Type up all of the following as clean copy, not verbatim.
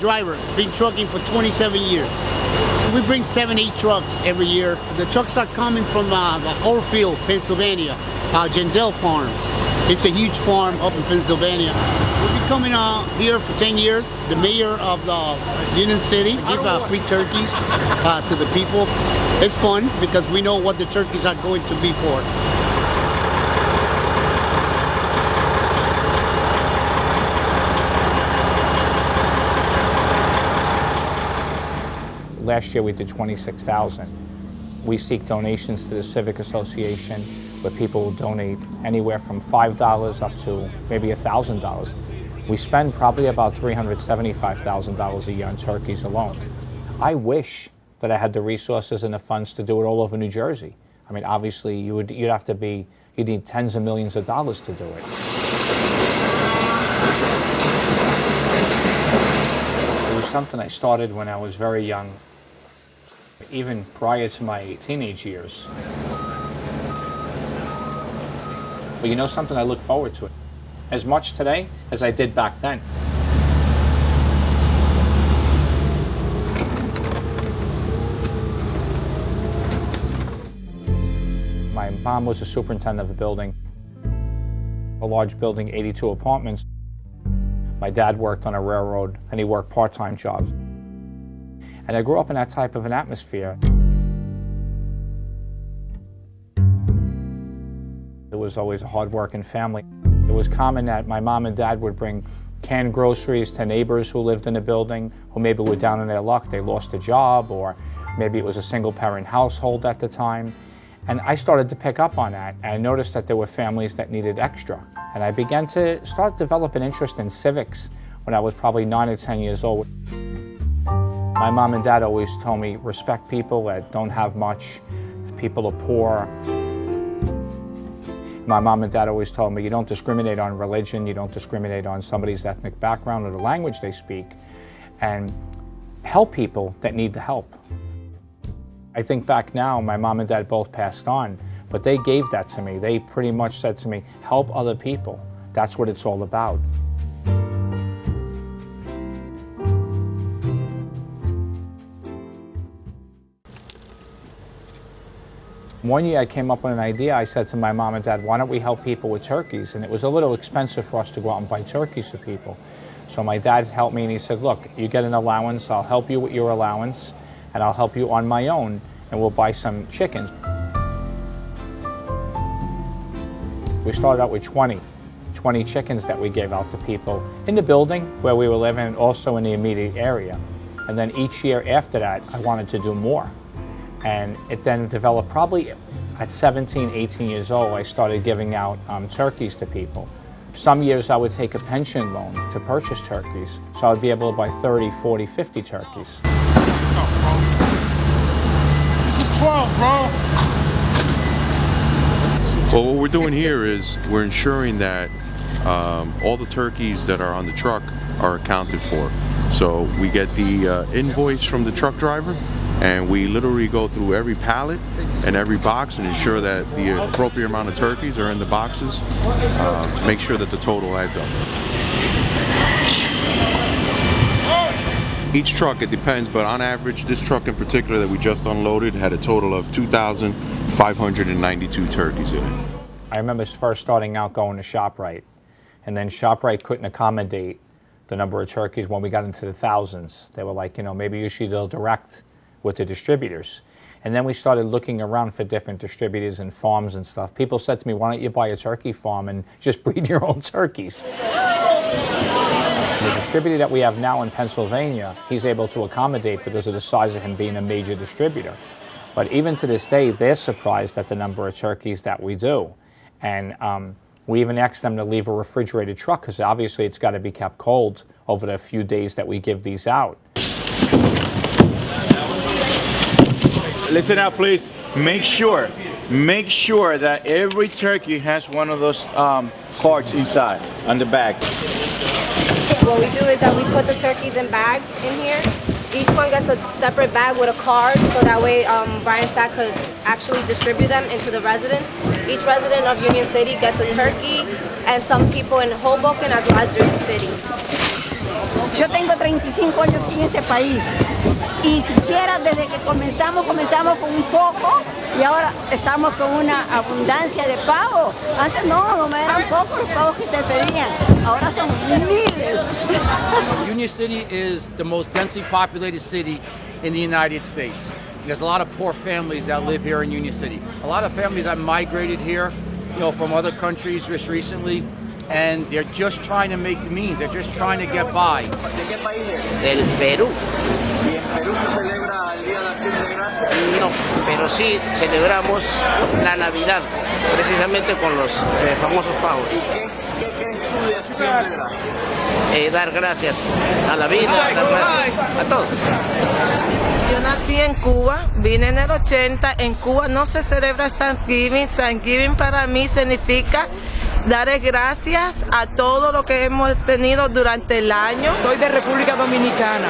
driver. Been trucking for 27 years. We bring 7-8 trucks every year. The trucks are coming from Orfield, Pennsylvania, Jandel Farms. It's a huge farm up in Pennsylvania. We've been coming here for 10 years. The mayor of the Union City give free turkeys to the people. It's fun because we know what the turkeys are going to be for. Last year we did 26,000. We seek donations to the Civic Association where people will donate anywhere from $5 up to maybe $1,000. We spend probably about $375,000 a year on turkeys alone. I wish that I had the resources and the funds to do it all over New Jersey. I mean, obviously you'd need tens of millions of dollars to do it. It was something I started when I was very young, even prior to my teenage years. But you know something, I look forward to it as much today as I did back then. My mom was a superintendent of a building, a large building, 82 apartments. My dad worked on a railroad and he worked part-time jobs. And I grew up in that type of an atmosphere. It was always a hard-working family. It was common that my mom and dad would bring canned groceries to neighbors who lived in the building, who maybe were down in their luck, they lost a job, or maybe it was a single-parent household at the time. And I started to pick up on that, and I noticed that there were families that needed extra. And I began to start to develop an interest in civics when I was probably 9 or 10 years old. My mom and dad always told me, respect people that don't have much, people are poor. My mom and dad always told me, you don't discriminate on religion, you don't discriminate on somebody's ethnic background or the language they speak, and help people that need the help. I think back now, my mom and dad both passed on, but they gave that to me. They pretty much said to me, help other people. That's what it's all about. One year I came up with an idea. I said to my mom and dad, why don't we help people with turkeys? And it was a little expensive for us to go out and buy turkeys for people. So my dad helped me and he said, look, you get an allowance, I'll help you with your allowance, and I'll help you on my own, and we'll buy some chickens. We started out with 20 chickens that we gave out to people in the building where we were living and also in the immediate area. And then each year after that, I wanted to do more. And it then developed probably at 17, 18 years old, I started giving out turkeys to people. Some years I would take a pension loan to purchase turkeys, so I would be able to buy 30, 40, 50 turkeys. This is 12, bro. Well, what we're doing here is we're ensuring that all the turkeys that are on the truck are accounted for. So we get the invoice from the truck driver, and we literally go through every pallet and every box and ensure that the appropriate amount of turkeys are in the boxes to make sure that the total adds up. Each truck, it depends, but on average, this truck in particular that we just unloaded had a total of 2,592 turkeys in it. I remember first starting out going to ShopRite, and then ShopRite couldn't accommodate the number of turkeys when we got into the thousands. They were like, you know, maybe you should go direct with the distributors. And then we started looking around for different distributors and farms and stuff. People said to me, why don't you buy a turkey farm and just breed your own turkeys? The distributor that we have now in Pennsylvania, he's able to accommodate because of the size of him being a major distributor. But even to this day, they're surprised at the number of turkeys that we do. And we even asked them to leave a refrigerated truck because obviously it's got to be kept cold over the few days that we give these out. Listen up, please. Make sure that every turkey has one of those cards inside on the bag. What we do is that we put the turkeys in bags in here. Each one gets a separate bag with a card, so that way Brian Stack could actually distribute them into the residents. Each resident of Union City gets a turkey, and some people in Hoboken as well as Jersey City. Yo tengo 35 años aquí en este país y siquiera desde que comenzamos con un poco y ahora estamos con una abundancia de pavos. Antes no me eran pocos los pavos que se pedían, ahora son miles. Union City is the most densely populated city in the United States. There's a lot of poor families that live here in Union City. A lot of families have migrated here, from other countries just recently, and they're just trying to make the means. They're just trying to get by. ¿De qué país es? Del Perú. ¿Y en Perú se celebra el Día de Acción de Gracias? No, pero sí celebramos la Navidad, precisamente con los famosos pavos. ¿Qué es tu de Acción de Gracias? Dar gracias a la vida, dar gracias a todo. Yo nací en Cuba, vine en el 80. En Cuba no se celebra Thanksgiving. Thanksgiving para mí significa dar gracias a todo lo que hemos tenido durante el año. Soy de República Dominicana.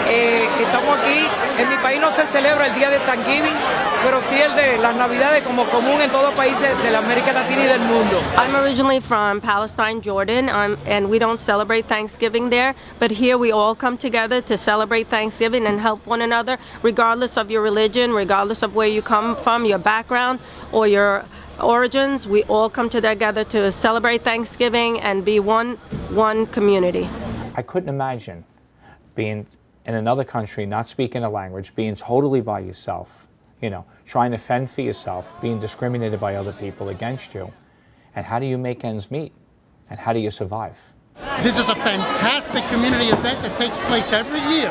Estamos aquí. En mi país no se celebra el día de Thanksgiving, pero sí el de las Navidades como común en todos los países de la América Latina y del mundo. I'm originally from Palestine, Jordan, and we don't celebrate Thanksgiving there, but here we all come together to celebrate Thanksgiving and help one another, regardless of your religion, regardless of where you come from, your background, or your origins. We all come together to celebrate Thanksgiving and be one community. I couldn't imagine being in another country, not speaking a language, being totally by yourself, trying to fend for yourself, being discriminated by other people against you. And how do you make ends meet? And how do you survive? This is a fantastic community event that takes place every year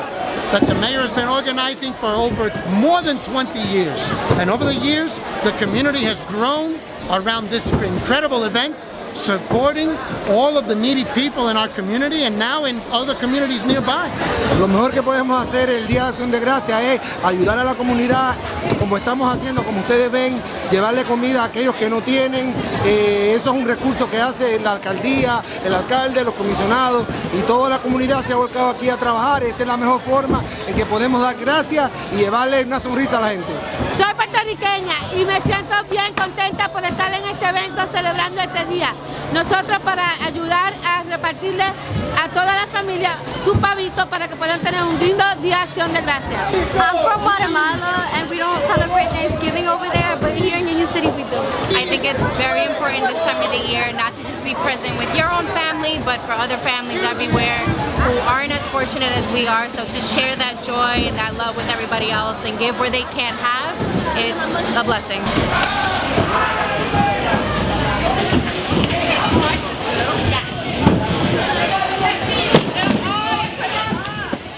that the mayor has been organizing for over more than 20 years. And over the years, the community has grown around this incredible event, supporting all of the needy people in our community and now in other communities nearby. Lo mejor que podemos hacer el Día de Acción de Gracias es ayudar a la comunidad, como estamos haciendo, como ustedes ven, llevarle comida a aquellos que no tienen. Eso es un recurso que hace la alcaldía, el alcalde, los comisionados y toda la comunidad se ha volcado aquí a trabajar. Esa es la mejor forma en que podemos dar gracias y llevarle una sonrisa a la gente. Soy puertorriqueña y me siento bien contenta por estar en este evento celebrando este día. Nosotros para ayudar a repartirle a toda la familia su pavito para que puedan tener un lindo día de Acción de Gracias. I'm from Guatemala and we don't celebrate Thanksgiving over there, but here in Union City we do. I think it's very important this time of the year not to just be present with your own family, but for other families everywhere who aren't as fortunate as we are. So to share that joy and that love with everybody else and give where they can't have, it's a blessing.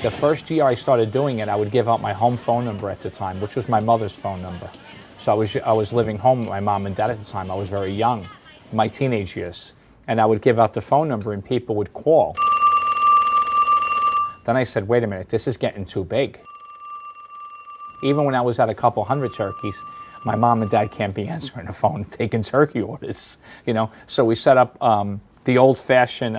The first year I started doing it, I would give out my home phone number at the time, which was my mother's phone number. So I was living home with my mom and dad at the time. I was very young, my teenage years. And I would give out the phone number and people would call. Then I said, wait a minute, this is getting too big. Even when I was at a couple hundred turkeys, my mom and dad can't be answering the phone taking turkey orders, So we set up the old-fashioned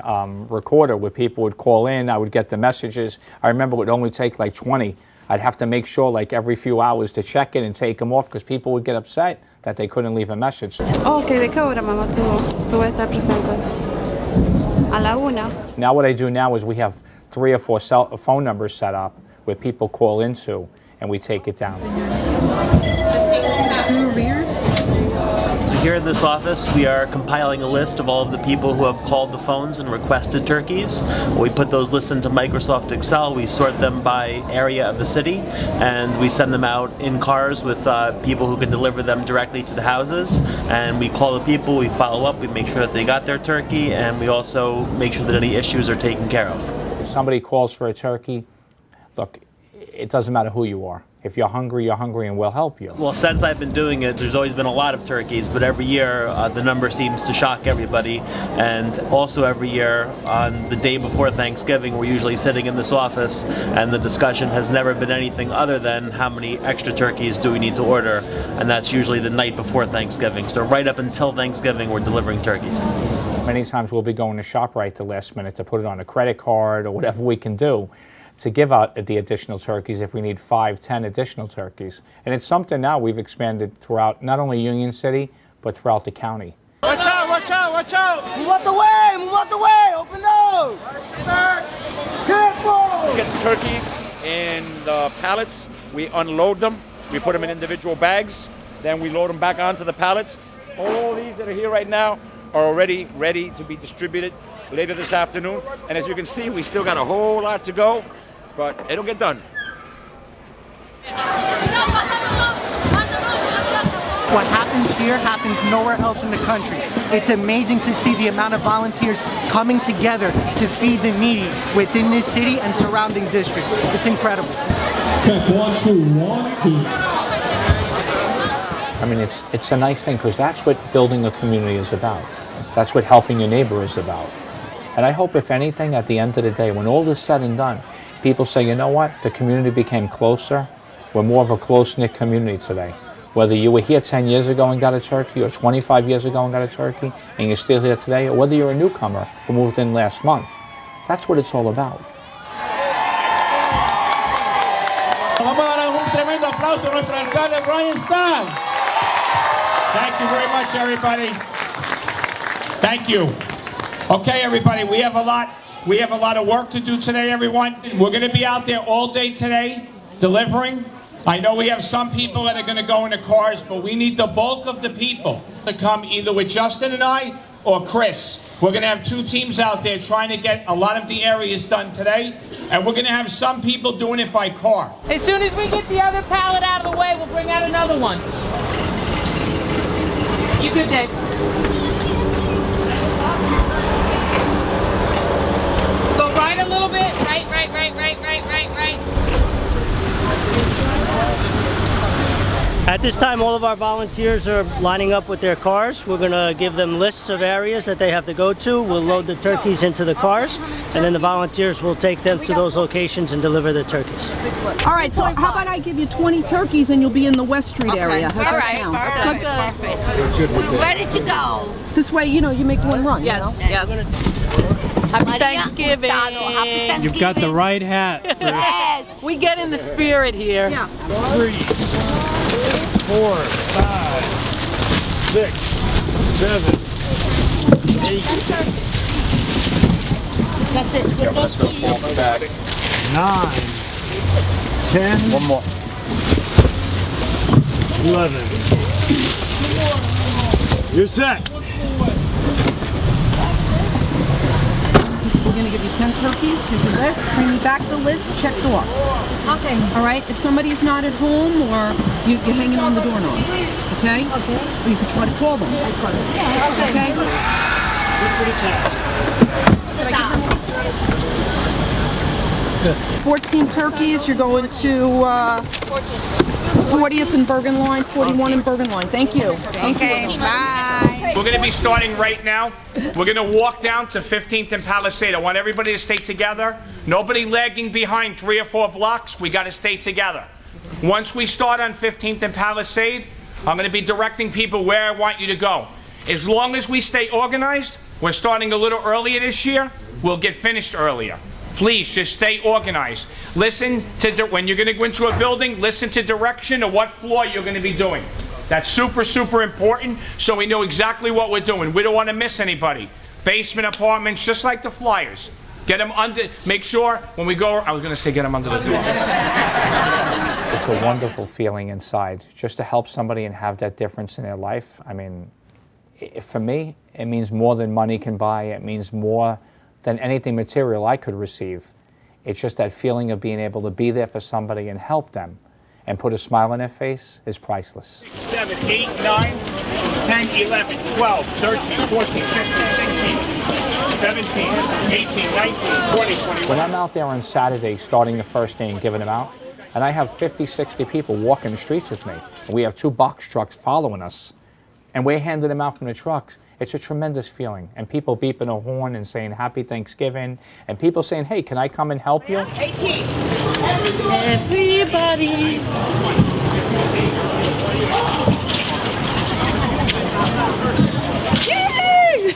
recorder where people would call in. I would get the messages. I remember it would only take like 20. I'd have to make sure like every few hours to check it and take them off because people would get upset that they couldn't leave a message. Okay, ¿de qué hora, mamá, tú vas a estar presente? A la 1. Now what I do now is we have 3 or 4 phone numbers set up where people call into and we take it down. Here in this office, we are compiling a list of all of the people who have called the phones and requested turkeys. We put those lists into Microsoft Excel. We sort them by area of the city, and we send them out in cars with people who can deliver them directly to the houses. And we call the people, we follow up, we make sure that they got their turkey, and we also make sure that any issues are taken care of. If somebody calls for a turkey, look, it doesn't matter who you are. If you're hungry and we'll help you. Well, since I've been doing it, there's always been a lot of turkeys, but every year the number seems to shock everybody. And also every year on the day before Thanksgiving, we're usually sitting in this office and the discussion has never been anything other than how many extra turkeys do we need to order, and that's usually the night before Thanksgiving. So right up until Thanksgiving, we're delivering turkeys. Many times we'll be going to ShopRite at the last minute to put it on a credit card or whatever we can do to give out the additional turkeys if we need 5, 10 additional turkeys. And it's something now we've expanded throughout not only Union City, but throughout the county. Watch out! Move out the way! Open up! Good! We get the turkeys in the pallets. We unload them. We put them in individual bags. Then we load them back onto the pallets. All these that are here right now are already ready to be distributed later this afternoon. And as you can see, we still got a whole lot to go, but it'll get done. What happens here happens nowhere else in the country. It's amazing to see the amount of volunteers coming together to feed the needy within this city and surrounding districts. It's incredible. Check 1, 2, 1, 2. I mean, it's a nice thing because that's what building a community is about. That's what helping your neighbor is about. And I hope, if anything, at the end of the day, when all is said and done, people say, you know what, the community became closer. We're more of a close-knit community today. Whether you were here 10 years ago and got a turkey, or 25 years ago and got a turkey, and you're still here today, or whether you're a newcomer who moved in last month. That's what it's all about. Vamos a dar un tremendo aplauso a nuestro alcalde Brian Stein. Thank you very much, everybody. Thank you. Okay, everybody, we have a lot of work to do today, everyone. We're going to be out there all day today delivering. I know we have some people that are going to go in the cars, but we need the bulk of the people to come either with Justin and I or Chris. We're going to have 2 teams out there trying to get a lot of the areas done today, and we're going to have some people doing it by car. As soon as we get the other pallet out of the way, we'll bring out another one. You good, Dave? Go right a little bit. Right. At this time, all of our volunteers are lining up with their cars. We're going to give them lists of areas that they have to go to. We'll load the turkeys into the cars, and then the volunteers will take them to those locations and deliver the turkeys. All right, so how about I give you 20 turkeys and you'll be in the West Street area? All right, perfect. We're ready to go. This way, you know, you make one run. Yes, you know? yes. Happy Thanksgiving. Happy Thanksgiving. You've got the right hat. Yes. We get in the spirit here. Yeah. 3, 4, 5, 6, 7, 8. That's it. Yeah, let's go fall back. 9, 10. One more. 11. You're set. We're going to give you 10 turkeys. Here's your list. Bring me back the list checked off. Okay. All right. If somebody's not at home or you're hanging on the doorknob, okay? Okay. Or you could try to call them. Yeah, okay. Okay? 14 turkeys. You're going to 40th and Bergen Line, 41 and Bergen Line. Thank you. Thank you. Bye. We're going to be starting right now. We're going to walk down to 15th and Palisade. I want everybody to stay together. Nobody lagging behind 3 or 4 blocks. We got to stay together. Once we start on 15th and Palisade, I'm going to be directing people where I want you to go. As long as we stay organized, we're starting a little earlier this year, we'll get finished earlier. Please just stay organized. Listen to, when you're going to go into a building, listen to direction of what floor you're going to be doing. That's super, super important, so we know exactly what we're doing. We don't want to miss anybody. Basement apartments, just like the flyers. Get them under, make sure when we go, I was going to say get them under the door. It's a wonderful feeling inside, just to help somebody and have that difference in their life. I mean, for me, it means more than money can buy. It means more than anything material I could receive. It's just that feeling of being able to be there for somebody and help them and put a smile on their face is priceless. 7, 8, 9, 10, 11, 12, 13, 14, 15, 16, 17, 18, 19, 20, 21. When I'm out there on Saturday starting the first day and giving them out, and I have 50, 60 people walking the streets with me, and we have 2 box trucks following us, and we're handing them out from the trucks, it's a tremendous feeling. And people beeping a horn and saying Happy Thanksgiving, and people saying, hey, can I come and help you? 18. Everybody. Yay!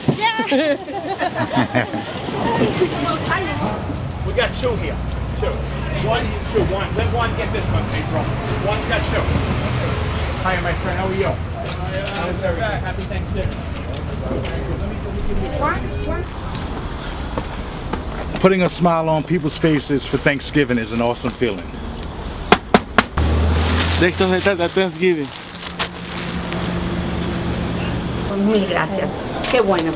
We got 2 here. 2. 1, 2, 1. Let one get this one, April. One's got 2. Hi, my friend. How are you? How's everything? Happy Thanksgiving. putting a smile on people's faces for Thanksgiving is an awesome feeling. De esto se trata Thanksgiving. Mil gracias. Qué bueno.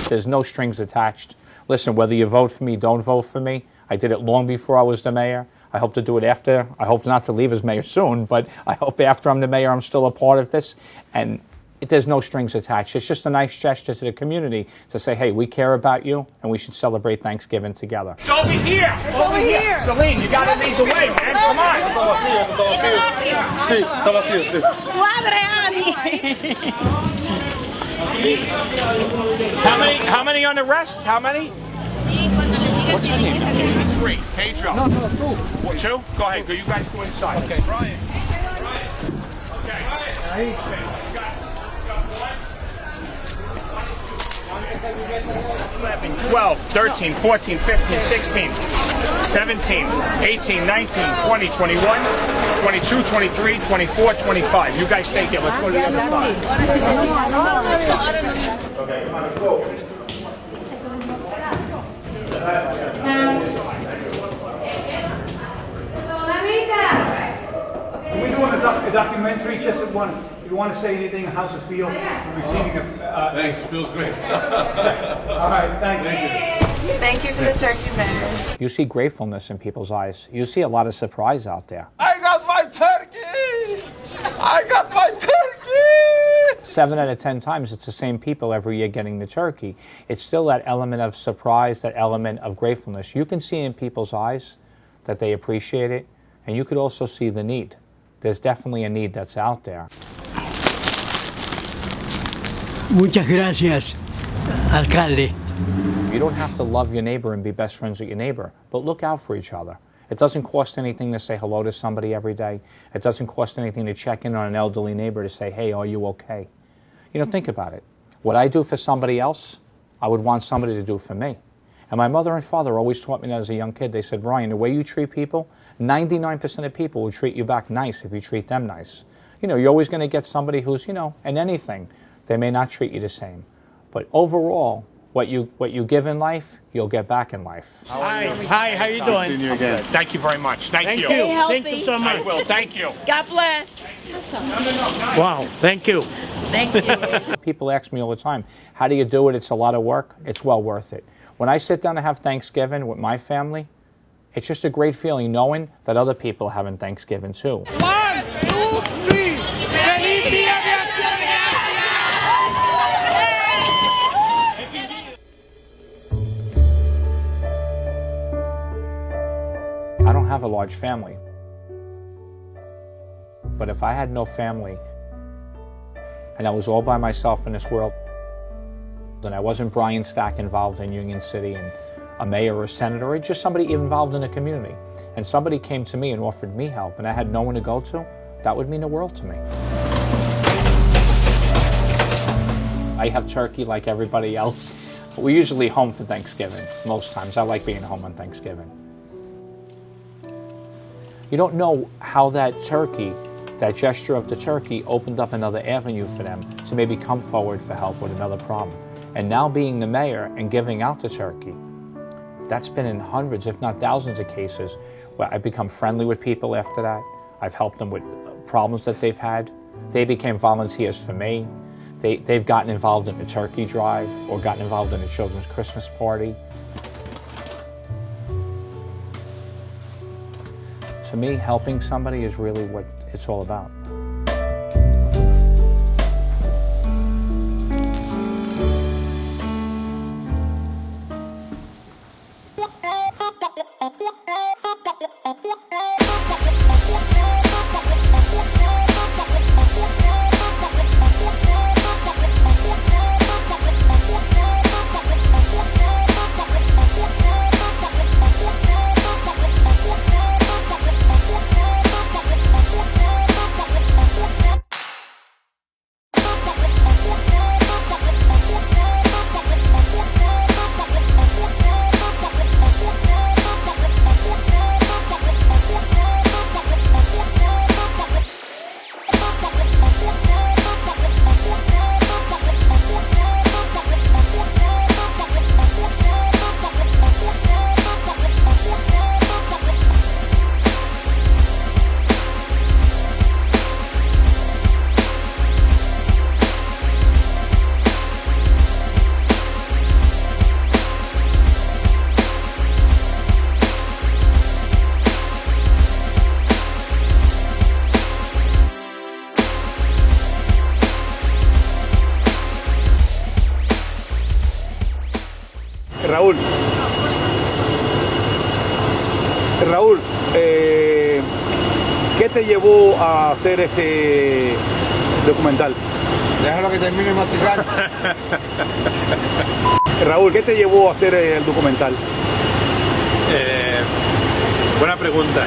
There's no strings attached. Listen, whether you vote for me, don't vote for me. I did it long before I was the mayor. I hope to do it after. I hope not to leave as mayor soon, but I hope after I'm the mayor, I'm still a part of this. And there's no strings attached. It's just a nice gesture to the community to say, hey, we care about you, and we should celebrate Thanksgiving together. It's over here. Over here. Celine, you got to lead the way, man. Come on. Sí, está vacío, sí. How many on the rest? How many? What's your name? 3. Pedro. No, two. 2? Go ahead. Go. You guys go inside. Okay. Brian. Okay. 11, 12, 13, 14, 15, 16, 17, 18, 19, 20, 21, 22, 23, 24, 25. You guys stay here. Let's go to the other side. Okay, come on, go. We're doing a documentary. Just if you want to say anything, how's it feel receiving a... Thanks, it feels great. All right, thank you. Thank you for the turkey, man. You see gratefulness in people's eyes. You see a lot of surprise out there. I got my turkey! I got my turkey! 7 out of 10 times, it's the same people every year getting the turkey. It's still that element of surprise, that element of gratefulness. You can see in people's eyes that they appreciate it, and you could also see the need. There's definitely a need that's out there. Muchas gracias, alcalde. You don't have to love your neighbor and be best friends with your neighbor, but look out for each other. It doesn't cost anything to say hello to somebody every day. It doesn't cost anything to check in on an elderly neighbor to say, hey, are you okay? You know, think about it. What I do for somebody else, I would want somebody to do for me. And my mother and father always taught me that as a young kid. They said, Ryan, the way you treat people, 99% of people will treat you back nice if you treat them nice. You know, you're always going to get somebody who's, you know, in anything, they may not treat you the same. But overall, what you give in life, you'll get back in life. Hi, how you doing? Seeing you again. Thank you very much. Thank you. Stay healthy. Thank you so much. I will. Thank you. God bless. Wow. Thank you. Thank you. People ask me all the time, how do you do it? It's a lot of work. It's well worth it. When I sit down to have Thanksgiving with my family, it's just a great feeling knowing that other people are having Thanksgiving too. 1, 2, 3. Feliz Día de Acción de I don't have a large family. But if I had no family and I was all by myself in this world, then I wasn't Brian Stack involved in Union City and a mayor or a senator or just somebody involved in the community, and somebody came to me and offered me help and I had no one to go to, that would mean the world to me. I have turkey like everybody else. We're usually home for Thanksgiving, most times. I like being home on Thanksgiving. You don't know how that turkey, that gesture of the turkey, opened up another avenue for them to maybe come forward for help with another problem. And now being the mayor and giving out the turkey, that's been in hundreds, if not thousands of cases where I've become friendly with people after that. I've helped them with problems that they've had. They became volunteers for me. They've gotten involved in the turkey drive or gotten involved in the children's Christmas party. To me, helping somebody is really what it's all about. Raúl, ¿qué te llevó a hacer este documental? Déjalo que termine de masticar. Raúl, ¿qué te llevó a hacer el documental? Buena pregunta.